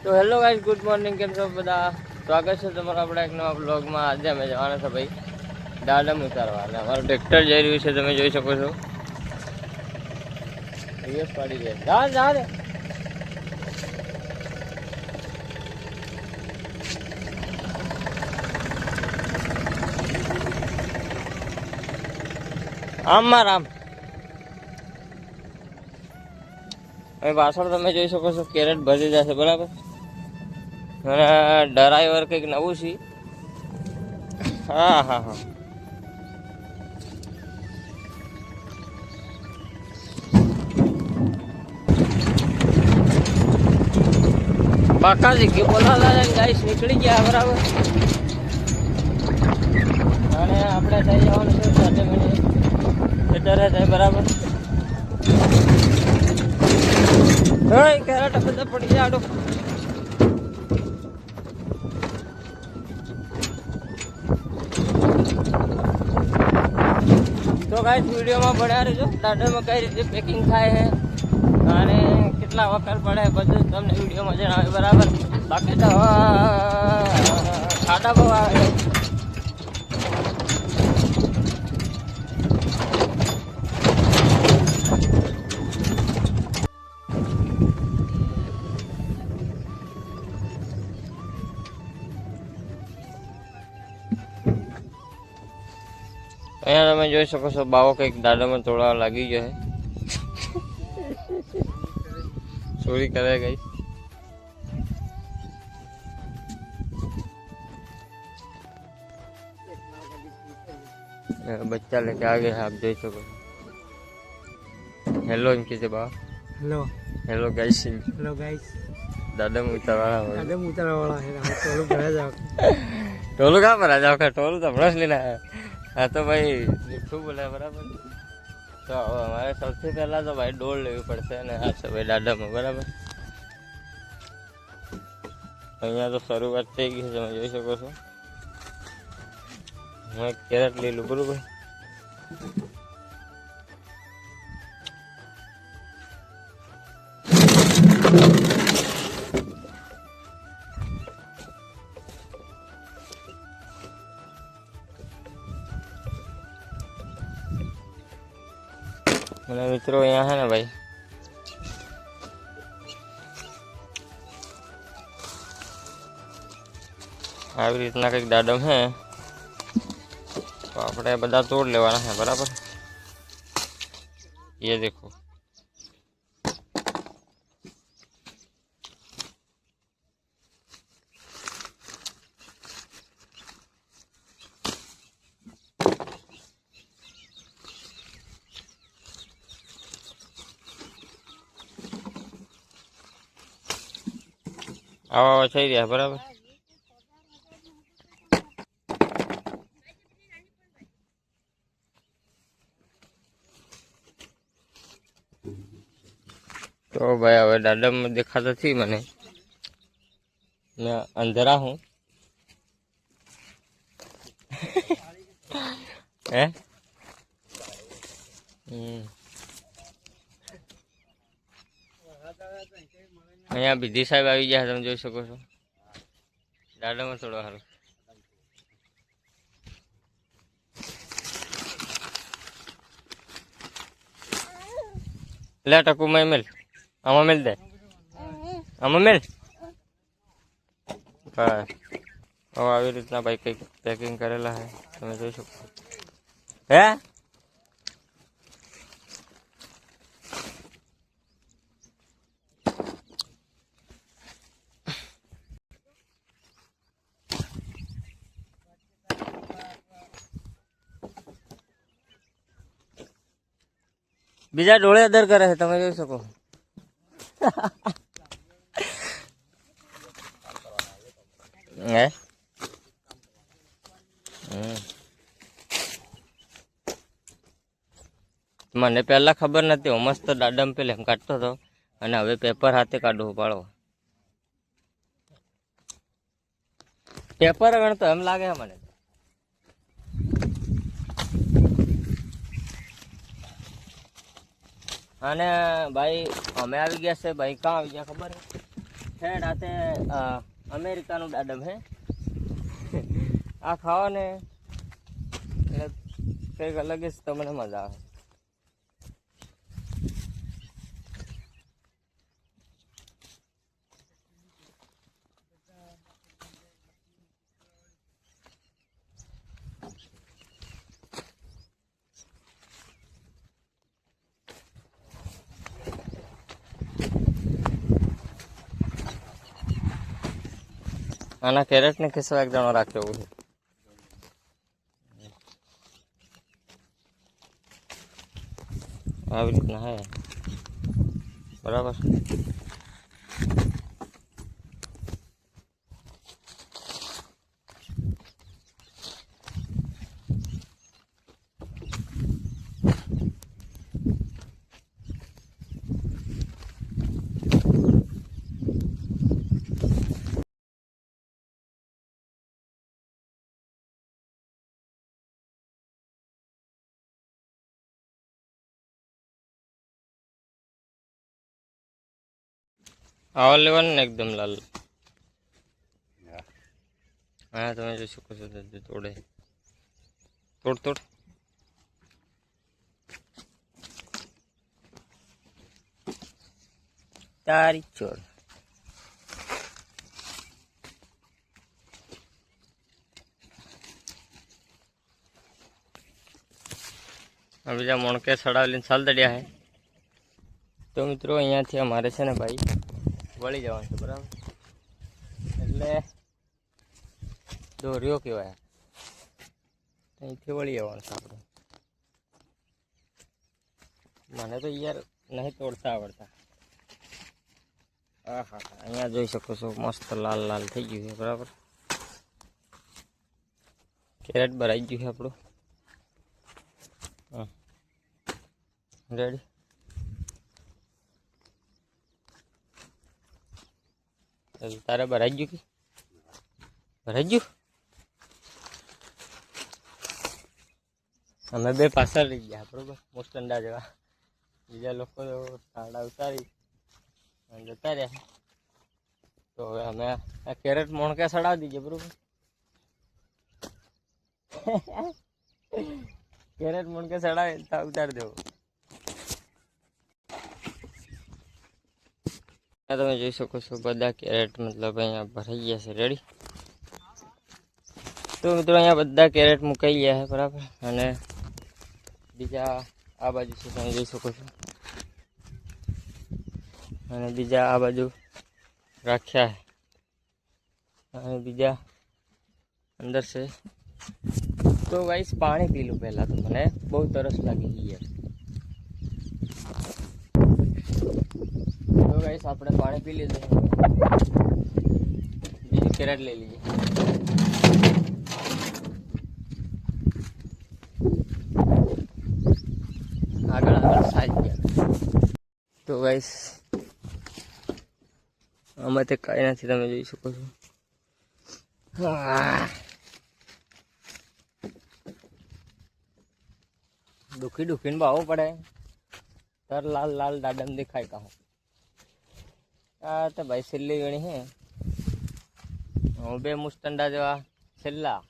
તો hello guys, good morning. કેમ છો બધા? સ્વાગત છે તમારા આપણા એક નવા બ્લોગમાં. આજે અમે જવાના છે ભાઈ દાડમ ઉતારવા, અને અમારું ટ્રેક્ટર જઈ રહ્યું છે, તમે જોઈ શકો છો. દિવસ પાડી જાય જા રે. આમ રામ. હવે પાછળ તમે જોઈ શકો છો કેરેટ ભરી જશે, બરાબર. અને ડ્રાઈવર કંઈક નવું છે. હા હા હા. બાકાજી કે બોલાલા ગાઈસ નીકળી ગયા, બરાબર. અને આપણે થઈ જવાનું છે 7 મિનિટ અત્યારે થાય, બરાબર. કેરેટ બધા પડી જાય આડો. તો ગાઈસ વિડીયોમાં પડ્યા રહેજો. દાડરમાં કઈ રીતે પેકિંગ થાય છે અને કેટલા વખત પડે બધું તમને વિડીયોમાં જણાવે, બરાબર. બાકી તો ખાડા બહુ આવે. અહીંયા તમે જોઈ શકો છો બાવો કંઈક દાડામાં તોડવા લાગી ગયો છે. ચોરી કરે ગઈ. बच्चा लेके आ गए हैं, आप देख सको. हेलो इनके से बाबा. Hello hello guys. Hello guys. दादा मुता वाला हो. दादा मुता वाला है. टोलू भरा जाओ. टोलू कहाँ भरा जाओ का? टोलू तो ब्रश लेना है. हाँ तो भाई लिखू बोला, बराबर. तो हमारे सबसे पहला तो भाई डोल लेवी पड़ते हैं ना. हाँ सब भाई दादा में, बराबर. અહીંયા તો શરૂઆત થઈ ગઈ છે, તમે જોઈ શકો છો. હું એક કેરેટ લઈ લઉં, બરોબર. અને મિત્રો અહીંયા છે ને ભાઈ આવી રીતના કંઈક દાડમ છે, તો આપણે બધા તોડ લેવાના છે, બરાબર. ये देखो. આવા થઈ રહ્યા, બરાબર. तो भाई હવે દાડમ દેખાતા નથી મને, मैं अंधेरा हूँ. है અહીંયા વિધિ સાહેબ આવી ગયા, તમે જોઈ શકો છો. દાડમ થોડો સારું. લે ટકુ મેલ આમાં મેલ દે, આમાં મેલ. બસ હવે આવી રીતના ભાઈ કંઈક પેકિંગ કરેલા છે, તમે જોઈ શકો. હે બીજા ડોળે અદર કરે છે, તમે જોઈ શકો. હે મને પહેલા ખબર નથી. હું મસ્ત દાડમ પેલે એમ કાઢતો હતો, અને હવે પેપર હાથે કાઢવું પાડો. પેપર ગણતો એમ લાગે મને. અને ભાઈ અમે આવી ગયા છે ભાઈ. ક્યાં આવી ગયા ખબર? ઠેડ આતે અમેરિકાનું દાડમ હે આ ખાવો ને એટલે કંઈક અલગ જ તમને મજા આવે. આના કેરેટ ને ખિસ્સો એક જણો રાખ્યો છે. આવી રીતના હે બરાબર. આવા લેવાનું ને એકદમ લાલ. હા તમે જોઈ શકો છો તોડે તોડ તોડ. તારી ચોર. બીજા મોણકે સડાવીને સાલ દડ્યા હે. તો મિત્રો અહીંયાથી અમારે છે ને ભાઈ વળી જવાનું છે બરાબર. એટલે દોર્યો કહેવાય અહીંથી વળી જવાનું છે આપણે. મને તો યાર નહીં તોડતા આવડતા. હા હા અહીંયા જોઈ શકો છો મસ્ત લાલ લાલ થઈ ગયું છે બરાબર. કેરેટ ભરાઈ ગયું છે આપણું. હા રેડી. તારે ભરાઈ ગયું કે ભરાઈ ગયું. અમે બે પાછળ રહી ગયા બરોબર મોસ્ટંડા જેવા. બીજા લોકો તાડા ઉતારી જતા રહ્યા. તો હવે અમે આ કેરેટ મોણકે સડાવી દીધી બરોબર. કેરેટ મોણકે સડાવી ઉતારી દેવો. તમે જોઈ શકો છો બધા કેરેટ મતલબ અહીંયા ભરાઈ ગયા છે રેડી. તો મિત્રો અહીંયા બધા કેરેટ મુકાઈ ગયા છે બરાબર. અને બીજા આ બાજુ છે તમે જોઈ શકો છો. અને બીજા આ બાજુ રાખ્યા છે અને બીજા અંદર છે. તો ગાઈસ પાણી પી લઉં પહેલાં. તો મને બહુ તરસ લાગી ગઈ યાર. તો ગાઈસ આપણે પાણી પી લીધું. બીજી કેરેટ લઈ લઈએ. આગળ આગળ સારી ગયા. તો ગાઈસ આમાં તે કાંઈ નથી તમે જોઈ શકો છો. દુખી દુખીને ભાવવું પડે. તાર લાલ લાલ દાડમ દેખાય કહો. આ તો ભાઈ છેલ્લી ગણી હે. હું બે મુસ્ટંડા જેવા છેલ્લા.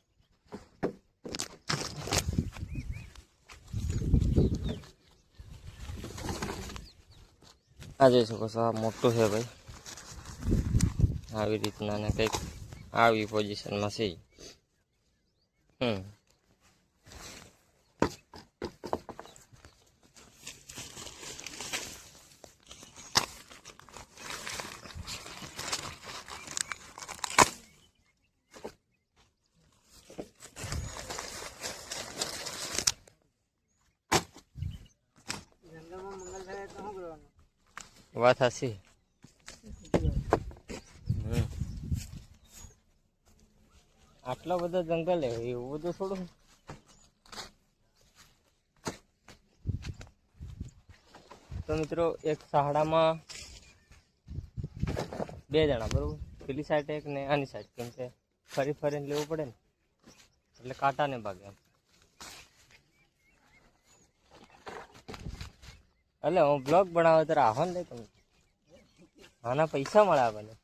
આ જોઈ શકો છો આ મોટું છે ભાઈ. આવી રીતના ને કંઈક આવી પોઝિશનમાં છે. વાત હાસી. આટલો બધો જંગલ હે એવું બધું થોડું. તો મિત્રો એક સહાડામાં બે જણા બરોબર. પેલી સાઈડ એક ને આની સાઈડ. કેમ કે ફરી ફરીને લેવું પડે ને એટલે કાંટા ને ભાગે એમ. એટલે હું બ્લોગ બનાવો ત્યારે આવો ને તમે. આના પૈસા મળે આપણને.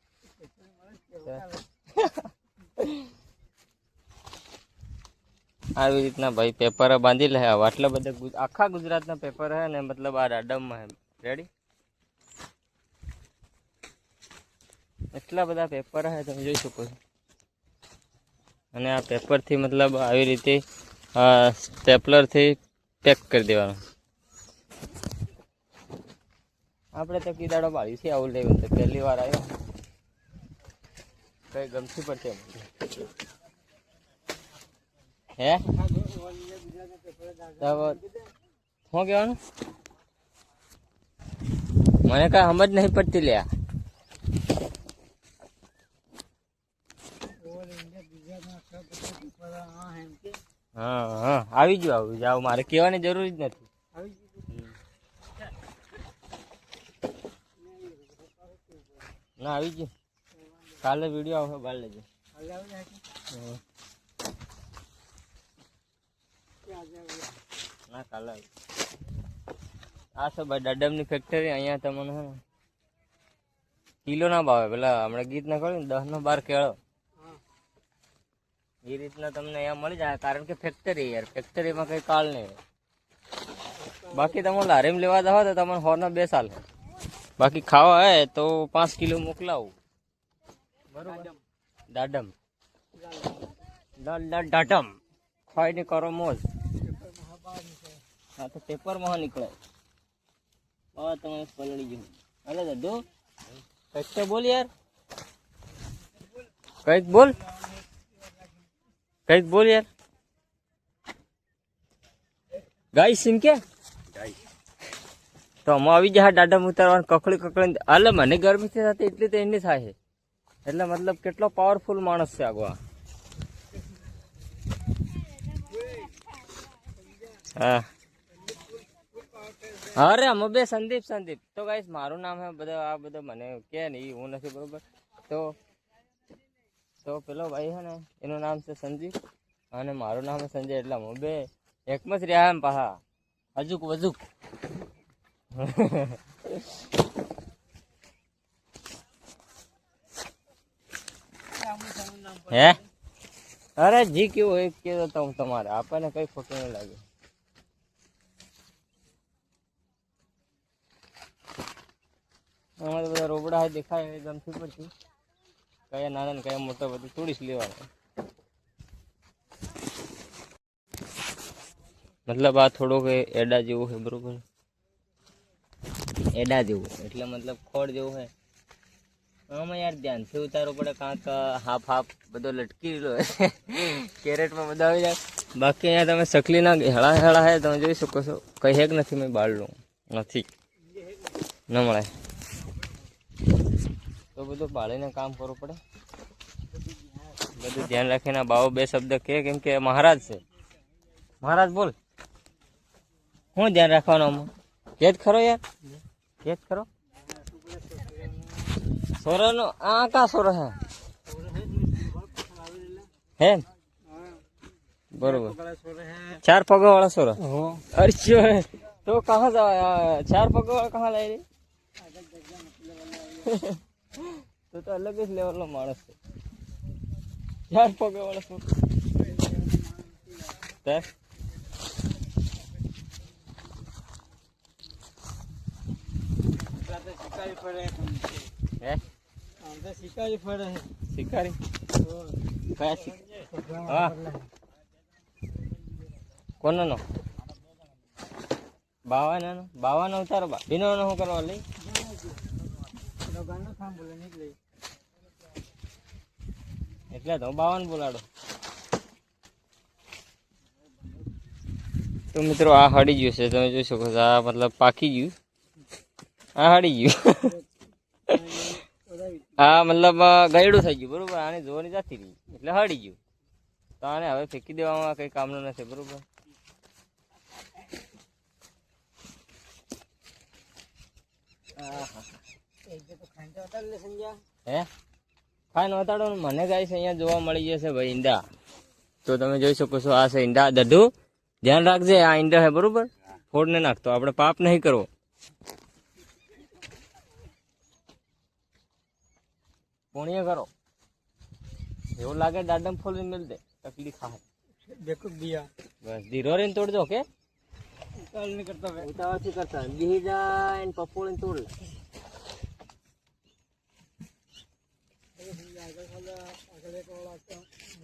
આવી રીતના ભાઈ પેપર બાંધી લે. આટલા બધા આખા ગુજરાતના પેપર હે ને, મતલબ આ રાડમમાં હે. રેડી? એટલા બધા પેપર હે તમે જોઈ શકો છો. અને આ પેપરથી મતલબ આવી રીતે સ્ટેપલરથી પેક કરી દેવાનું. આપણે તો કીદાડો બાળી છે આવું લેવું, તો પહેલી વાર આવ્યો, કઈ ગમતી પડશે હે. શું કહેવાનું? મને કઈ સમજ નહીં પડતી લ્યા. હા હા, આવી જાવ, મારે કહેવાની જરૂર જ નથી. ના આવી ગયું, કાલે વિડીયો આવશે, બાર લેજો. ના કાલે આ છે ભાઈ દાડમની ફેક્ટરી. અહીંયા તમને હે ને કિલો ના ભાવે, પેલા હમણાં ગીત ના કહ્યું ને 10/12 કેળો, એ રીતના તમને અહીંયા મળી જાય. કારણ કે ફેક્ટરી યાર, ફેક્ટરીમાં કઈ કાળ નહીં. બાકી તમે લારીમ લેવા જાવ તો તમને 100 ના 2 સાલ. બાકી ખાવા હે તો 5 કિલો મોકલાવું. બરોબર? દાડમ દાડમ ખાઈને કરો મોજ. હા તો પેપરમાં નીકળે. તમે પલળી ગયું. અરે દાદુ કંઈક તો બોલ યાર, કંઈક બોલ, કંઈક બોલ યાર. ગાય સિંહ કે તો અમે આવી જાય દાડમ ઉતારવાનું. કકડી હાલે. મને ગરમી થતી એટલી તો એની થાય. એટલે મતલબ કેટલો પાવરફુલ માણસ છે આગો. હા અરે અમે બે સંદીપ તો ગાઈસ મારું નામ હે. બધા આ બધા મને કે નહીં, હું નથી. બરોબર? તો પેલો ભાઈ છે ને, એનું નામ છે સંજીવ અને મારું નામ છે સંજય. એટલે હું બે એકમાં જ રહ્યા એમ પાછા હજુક વજુક. હે અરે જી કેવું હોય કે તમારે આપણને કઈ ખોટું નહીં લાગે. અમારે બધા રોબડા દેખાય ગમતી પડતી. કયા નાના ને કયા મોટા બધું તોડી જ લેવાનું. મતલબ આ થોડોક એડા જેવું છે. બરોબર? એડા જેવું એટલે મતલબ ખોડ જેવું છે. આમાં યાર ધ્યાનથી ઉતારવું પડે, કાંક હાફ બધો લટકી રહ્યો કેરેટમાં બધા આવી જાય. બાકી અહીંયા તમે સકલીના હેળા હે તમે જોઈ શકો છો. કઈ હેક નથી, મેં બાળલું નથી, ન મળે તો બધું બાળીને કામ કરવું પડે. બધું ધ્યાન રાખીને બાવો 2 શબ્દ કે, કેમ કે મહારાજ છે. મહારાજ બોલ, શું ધ્યાન રાખવાનું આમાં? કે જ ખરો યાર, કે જ ખરો. સોરાનો આ કા સોરો હે બરોબર? 4 પગો વાળા સોરા. અરે તો કહા જા 4 પગો વાળા કહા લાવી રહી? તો અલગ જ લેવલ નો માણસ છે. 4 પગો વાળા સોરા. શિકારી હા કોનો નો? બાવાનો ઉતારો. એનો શું કરવા લઈ? એટલે તો 52 બોલાડો. તો મિત્રો આ હળી ગયું છે, તમે જોઈ શકો છો. આ મતલબ પાકી ગયું, આ હળી ગયું. આ મતલબ ગયડું થઈ ગયું. બરોબર? આને જોવાની જતી રહી એટલે હળી ગયું. તો આને હવે ફેંકી દેવામાં કઈ કામનું નથી. બરોબર? હે ખાઈને વતાડો ને મને ગાઈસ અહીંયા જોવા મળી જશે ભાઈ ઈંડા. તો તમે જોઈ શકો છો આ છે ઈંડા. દધુ ધ્યાન રાખજે, આ ઈંડા છે. બરોબર? ફોડ ને નાખતો, આપણે પાપ નહીં કરવો. પુણ્ય કરો. એવું લાગે દાડમ ફૂલ મિલ દે તકલીફ થાય देखो दिया બસ ધીરો રહીને તોડજો કે उतावल नहीं करता मैं ઉતાવળથી કરતા બીહી જાય ને પપોળીને તોડ લે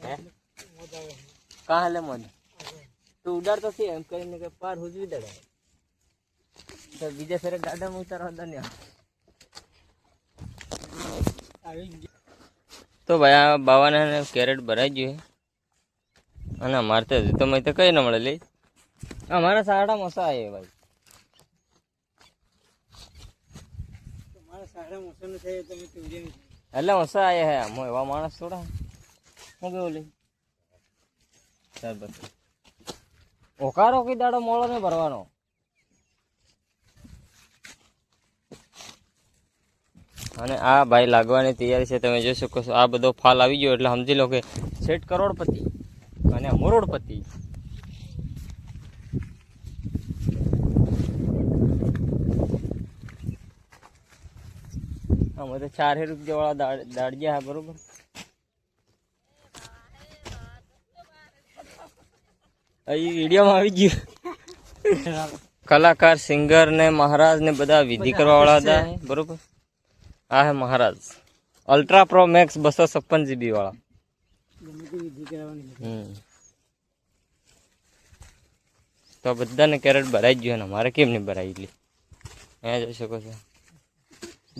હે કાં હેલે મન તું ઉડાડતો થી એમ કરીને કે પાર હુજવી દે તો બીજા ફેરે દાડમ ઉતારવા દે ને તો ભાઈ આ બાવાને કેરેટ ભરાઈ ગયું અને અમારે તો મેં તો કઈ ન મળે લઈ અમારા સાડા મસા આવે ભાઈ तुम्हारा सारा मौसम से तुम्हें तुझे એટલે મસા આવે હે આમ એવા માણસ થોડા હું કેવું લઈ ચાલ બસ ઓકારો કઈ દાડો મોળો ને ભરવાનો અને આ ભાઈ લાગવાની તૈયારી છે તમે જોઈ શકો છો આ બધો ફાલ આવી ગયો એટલે સમજી લો કે શેઠ કરોડપતિ અને મોરોડપતિ અમે તો 4 રૂપિયા વાળા દાડિયા હા બરોબર અહીં વિડીયોમાં આવી ગયું કલાકાર સિંગર ને મહારાજ ને બધા વિધિ કરવા વાળા હતા બરોબર આ હે મહારાજ અલ્ટ્રા પ્રો મેક્સ 256 GB વાળા તો બધાને કેરેટ ભરાઈ જ ગયું ને મારે કેમ નહીં ભરાઈ એટલી અહીંયા જોઈ શકો છો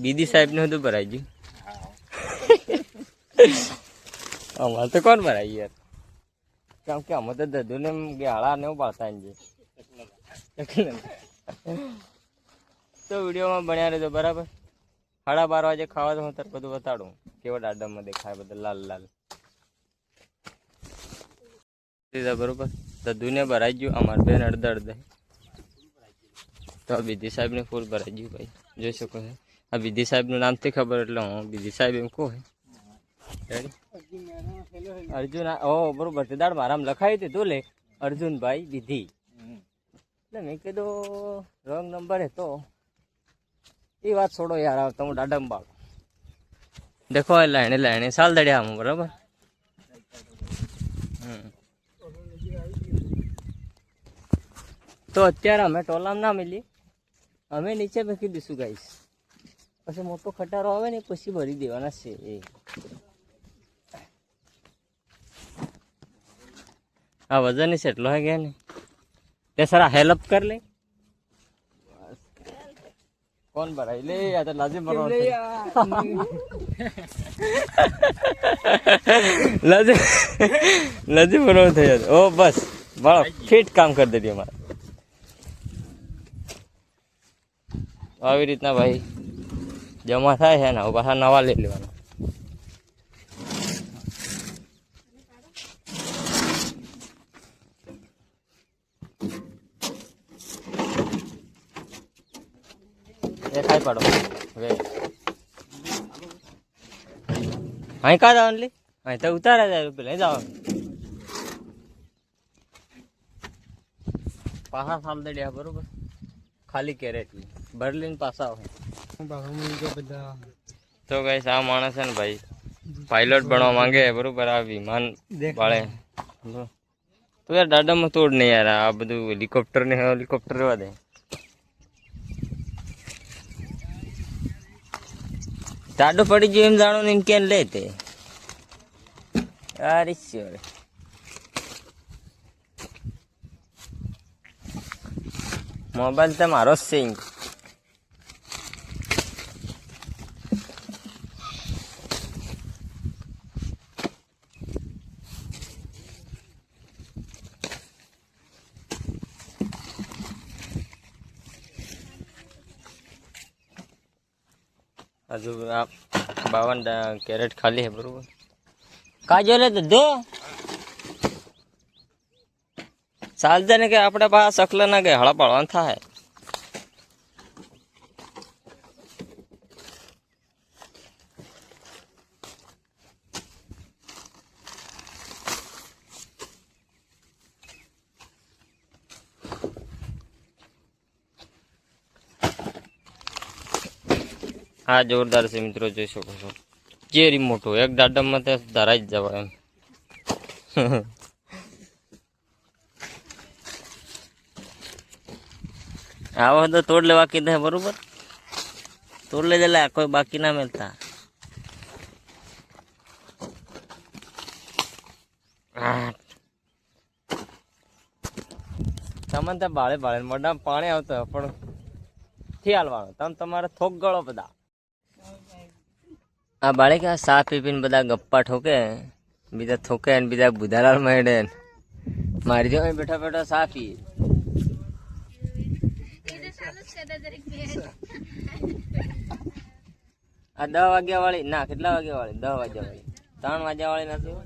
બીદી સાહેબ ને બધું ભરાઈ ગયું અમારે તો કોણ ભરાઈ યાર કેમ કે અમે તો દધુ ને ગાળા ને પાડતા તો વિડીયોમાં બન્યા રહેજો બરાબર 12:30 વાગે ખાવા તો હું તાર બધું બતાડું કેવા દાડમમાં દેખાય બધા લાલ લાલ બરોબર દધુને ભરાઈ ગયું અમારે બેન અડધા તો આ બીદી સાહેબ ને ફૂલ ભરાઈ ગયું ભાઈ જોઈ શકો છો આ બીદી સાહેબ નું નામથી ખબર એટલે હું બીદી સાહેબ એમ કહું અર્જુન ઓ બરોબર તે દાડ મારામાં લખાયું હતું તું લે અર્જુનભાઈ વિધિ એટલે મેં કીધું રોંગ નંબર હતો એ વાત છોડો યાર આવતા હું દાડમ બાળ દેખો લાઈને સાલ દડ્યા હું બરાબર તો અત્યારે અમે ટોલામાં ના મિલી અમે નીચે મૂકી દઈશું ગાઈસ પછી મોટો ખટારો આવે ને પછી ભરી દેવાના છે એ આ વજન છે એટલો હે ગયા ને તે સરા હેલ્પ કર લે કોણ ભરાઈ લે આ તો લાજી ભરવાનો લાજી ભરવાનો થઈ જતો ઓ બસ બળો ફિટ કામ કરી દેતી અમારે આવી રીતના ભાઈ જમા થાય છે ને પાછા નવા લઈ લેવાના એ ખાઈ પાડો હવે અહીં કા જવાનું લે અહીં તો ઉતારા જાય પેલા જવાનું પાછા સાલ દડ્યા બરોબર ખાલી કેરેટ બર્લિન પાછા આવે તો ગાઈસ આ માણસ છે ને ભાઈ પાયલોટ બનવા માંગે બરોબર આ વિમાન વાળે તો યાર દાડામાં તોડ નહીં યાર આ બધું હેલિકોપ્ટર ને હેલિકોપ્ટર રહેવા દે દાડો પડી ગયો એમ જાણો ને એમ કેમ લે તે અરે શ્યોર મોબાઈલ તો મારો જ સિંગ હજુ આ 52 કેરેટ ખાલી હે બરોબર કાજો લે દો ચાલશે ને કે આપણે પાસે સકલા ના કે હળા પાડવાનું થાય હા જોરદાર છે મિત્રો જોઈ શકો છો ચેરી મોટું એક દાડમમાં તે ધરાઈ જ જવાય એમ. આવો તો તોડ લેવા કીધા બરોબર, તોડ લે જલા કોઈ બાકી ના મળતા. તમને તો બાળે બાળે મોઢા પાણી આવતો પણ થી હાલવાનો તમે તમારે થોક ગળો બધા. આ બાળે કે સા પી પીને બધા ગપ્પા ઠોકે, બીજા થોકે ને બીજા બુધાલાલ મળે. મારી જો બેઠા બેઠા સા પીએ. આ 10 વાગ્યા વાળી ના, કેટલા વાગ્યા વાળી? 10 વાગ્યા વાળી, 3 વાગ્યા વાળી નથી.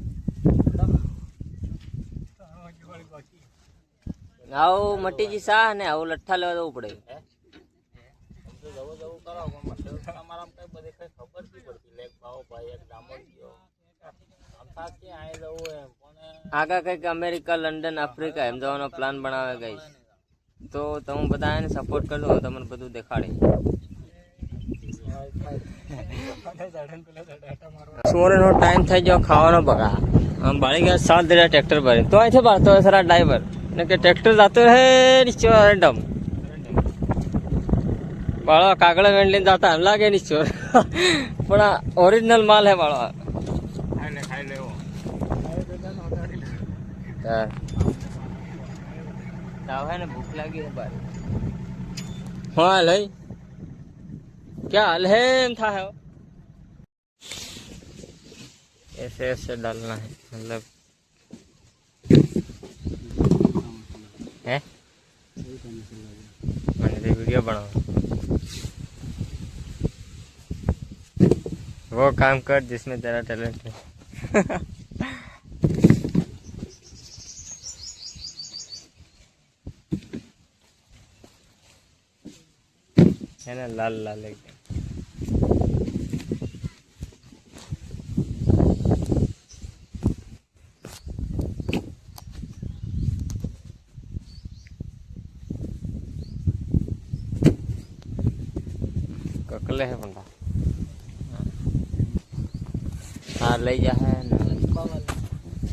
આવું મટીજી સા ને આવું લઠ્ઠા લેવા જવું પડે. આગા કઈક અમેરિકા, લંડન, આફ્રિકા એમ જવાનો પ્લાન બનાવે ગઈ તો તમે બધા એને સપોર્ટ કરજો, હું તમને બધું દેખાડે. સુવર્ણનો ટાઈમ થઈ ગયો ખાવાનો બગા. આમ બાળી ગયા 7 દિના ટ્રેક્ટર ભરી તો અહીંથી બાળતો સરા ડ્રાઈવર ને કે ટ્રેક્ટર જતો હે નીચે રેન્ડમ બાળો કાગળ વેણ લઈને જતા એમ લાગે નીચે. પણ આ ઓરિજિનલ માલ હે બાળો. તાવ है ना, भूख लगी है बारी. हाँ हाल है, क्या हाल है था है? ऐसे ऐसे डालना है मतलब है. मैंने वीडियो बनाओ, वो काम कर जिसमें तेरा टैलेंट है. है ना, लाल लाल एकदम. ककले है बंदा. हाँ ले जा है ना.